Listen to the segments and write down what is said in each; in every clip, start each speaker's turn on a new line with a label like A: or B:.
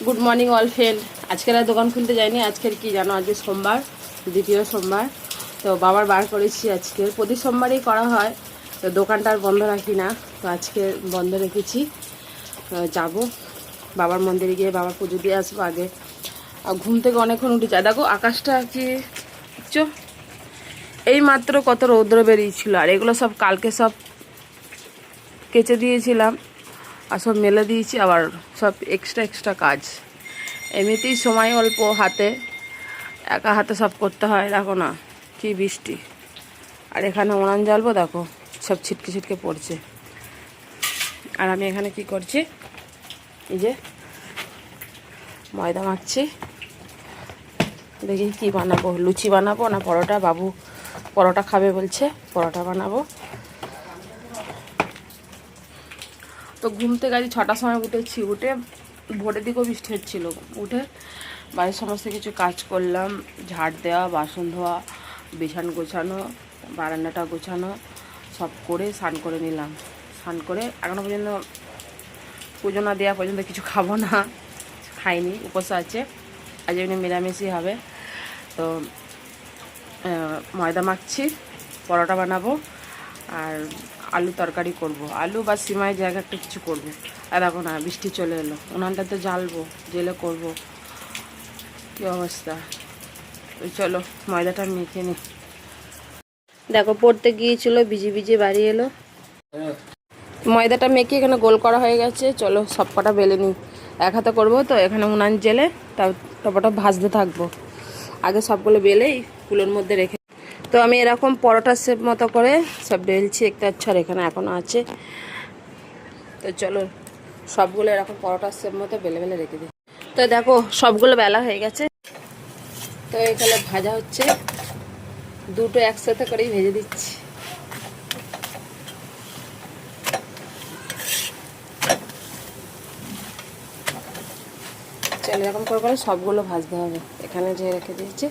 A: Good morning all friend. আজকের আর দোকান খুলতে যাইনি। আজকের কি জানো, আজকে সোমবার, দ্বিতীয় সোমবার। তো বাবার বার করেছি আজকে, প্রতি সোমবারই করা হয়। তো দোকানটা আর বন্ধ রাখি না, তো আজকে বন্ধ রেখেছি। যাব বাবার মন্দিরে গিয়ে বাবার পুজো দিয়ে আসবো আগে। আর ঘুম থেকে অনেকক্ষণ উঠে যায়। দেখো আকাশটা কি চো, এই মাত্র কত রৌদ্র বেরিয়েছিল। আর এগুলো সব কালকে সব কেচে দিয়েছিলাম আর সব মেলে দিয়েছি। আবার সব এক্সট্রা কাজ, এমনিতেই সময় অল্প হাতে, একা হাতে সব করতে হয়। দেখো না কি বৃষ্টি। আর এখানে উনান জ্বালবো, দেখো সব ছিটকে ছিটকে পড়ছে। আর আমি এখানে কি করছি, এই যে ময়দা মাখছি। দেখি কি বানাবো, লুচি বানাবো না পরোটা। বাবু পরোটা খাবে বলছে, পরোটা বানাবো। তো ঘুম থেকে আজ 6টার সময় উঠেছি। উঠে ভোরের দিকেও বৃষ্টি হচ্ছিলো। উঠে বাড়ির সমস্ত কিছু কাজ করলাম, ঝাড় দেওয়া, বাসন ধোয়া, বিছান গোছানো, বারান্দাটা গোছানো সব করে স্নান করে নিলাম। স্নান করে এখনও পর্যন্ত পুজো না দেওয়া পর্যন্ত কিছু খাবো না, খাইনি, উপোস আছে। আজ এমনি নিরামিষই হবে। তো ময়দা মাখছি, পরোটা বানাবো আর আলু তরকারি করব। আলু বা সিমাই জায়গা একটা কিছু করবো। আর দেখো না বৃষ্টি চলে এলো, উনানটাতে জ্বালবো, জেলে করবো। কী অবস্থা। তো চলো ময়দাটা মেখে নি। দেখো পড়তে গিয়েছিল, ভিজে ভিজে বাড়ি এলো। ময়দাটা মেখে এখানে গোল করা হয়ে গেছে। চলো সব কটা বেলে নিই। এক হাতে করবো তো, এখানে উনান জেলে তারপরটা ভাজতে থাকবো। আগে সবগুলো বেলেই কুলোর মধ্যে রেখে। তো আমি এরকম পরোটার শেপ মতো করে সব বেলছি একটা। আচ্ছা এখানে এখনও আছে। তো চলো সবগুলো এরকম পরোটার শেপ মতো বেলে বেলে রেখে দিই। তো দেখো সবগুলো বেলা হয়ে গেছে। তো এখানে ভাজা হচ্ছে, দুটো একসাথে করেই ভেজে দিচ্ছি। চলো এরকম করে করে সবগুলো ভাজতে হবে। এখানে যে রেখে দিয়েছি।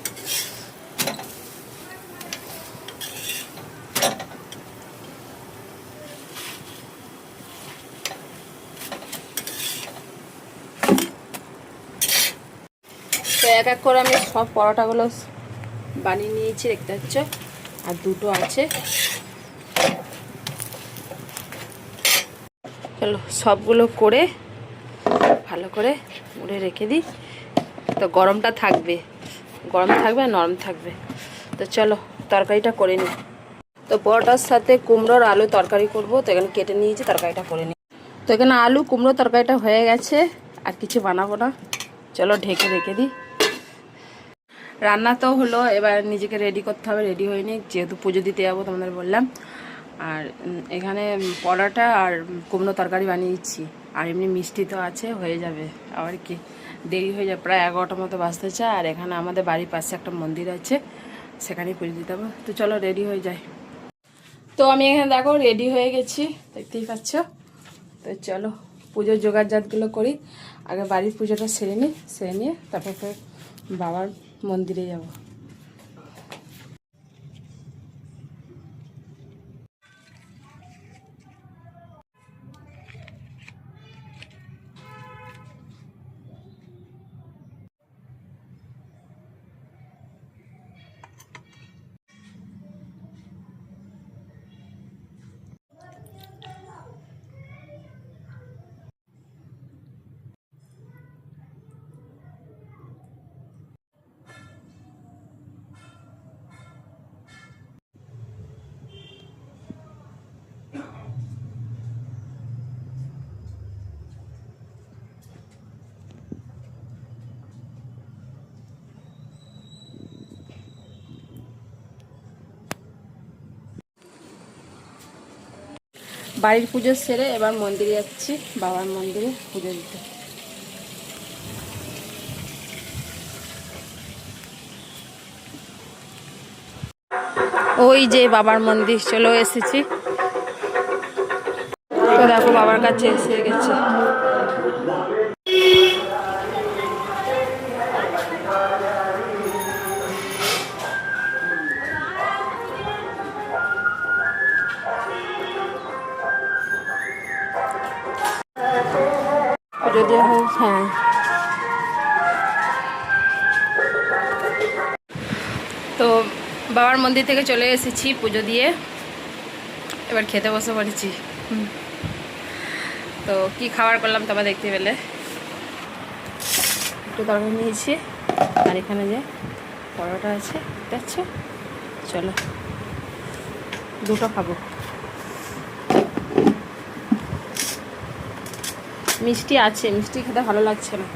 A: তো এক এক করে আমি সব পরোটাগুলো বানিয়ে নিয়েছি, দেখতে পাচ্ছ। আর দুটো আছে। চলো সবগুলো করে ভালো করে মুড়ে রেখে দিই। তো গরমটা থাকবে, গরম থাকবে আর নরম থাকবে। তো চলো তরকারিটা করে নিই। তো পরোটার সাথে কুমড়োর আলু তরকারি করব। তো এখানে কেটে নিয়েছি, তরকারিটা করে নিই। তো এখানে আলু কুমড়ো তরকারিটা হয়ে গেছে, আর কিছু বানাবো না। চলো ঢেকে রেখে দিই। রান্না তো হলো, এবার নিজেকে রেডি করতে হবে। রেডি হয়নি, যেহেতু পুজো দিতে যাবো তোমাদের বললাম। আর এখানে পরোটা আর কুমড়ো তরকারি বানিয়েছি। আর এমনি মিষ্টি তো আছে, হয়ে যাবে। আবার কি দেরি হয়ে যাবে, প্রায় 11টার মতো বাজতেছে। আর এখানে আমাদের বাড়ির পাশে একটা মন্দির আছে, সেখানেই পুজো দিতে হবে। তো চলো রেডি হয়ে যাই। তো আমি এখানে দেখো রেডি হয়ে গেছি, দেখতেই পাচ্ছ। তো চলো পুজোর জোগাড়জাতগুলো করি। আগে বাড়ির পুজোটা সেরে নিই, সেরে নিয়ে তারপর বাবার মন্দিরে যাব। বাড়ির পুজো সেরে এবার মন্দিরে যাচ্ছি, বাবার মন্দিরে পুজো দিতে। ওই যে বাবার মন্দির চলে এসেছি। তো দেখো বাবার কাছে এসে গেছে। যদি হ্যাঁ তো বাবার মন্দির থেকে চলে এসেছি পুজো দিয়ে, এবার খেতে বসে পড়েছি। তো কি খাবার করলাম তোমরা দেখতে পেলে। একটু তরকারি নিয়েছি, আর এখানে যে পরোটা আছে দেখছো, চলো দুটো খাবো। মিষ্টি আছে, মিষ্টি খেতে ভালো লাগছে না।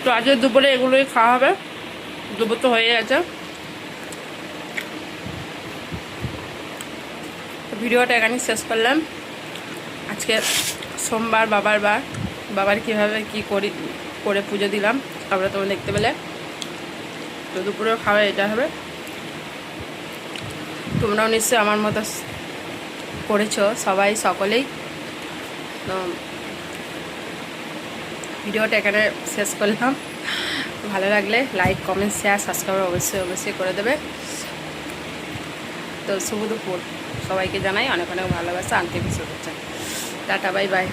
A: তো আজকে দুপুরে এগুলোই খাওয়া হবে, দুপুর তো হয়ে গেছে। ভিডিওটা এখানে শেষ করলাম। আজকে সোমবার, বাবার বার, বাবার কীভাবে কী করে পুজো দিলাম আমরা তোমরা দেখতে পেলে। তো দুপুরেও খাওয়া এটা হবে। তোমরাও নিশ্চয়ই আমার মতো করেছো সবাই, সকলেই। তো ভিডিওটা এখানে শেষ করলাম। ভালো লাগলে লাইক, কমেন্ট, শেয়ার, সাবস্ক্রাইব অবশ্যই করে দেবে। তো শুভ দুপুর সবাইকে জানাই অনেক অনেক ভালোবাসা, আন্তরিক শুভেচ্ছা। Tata, bye bye.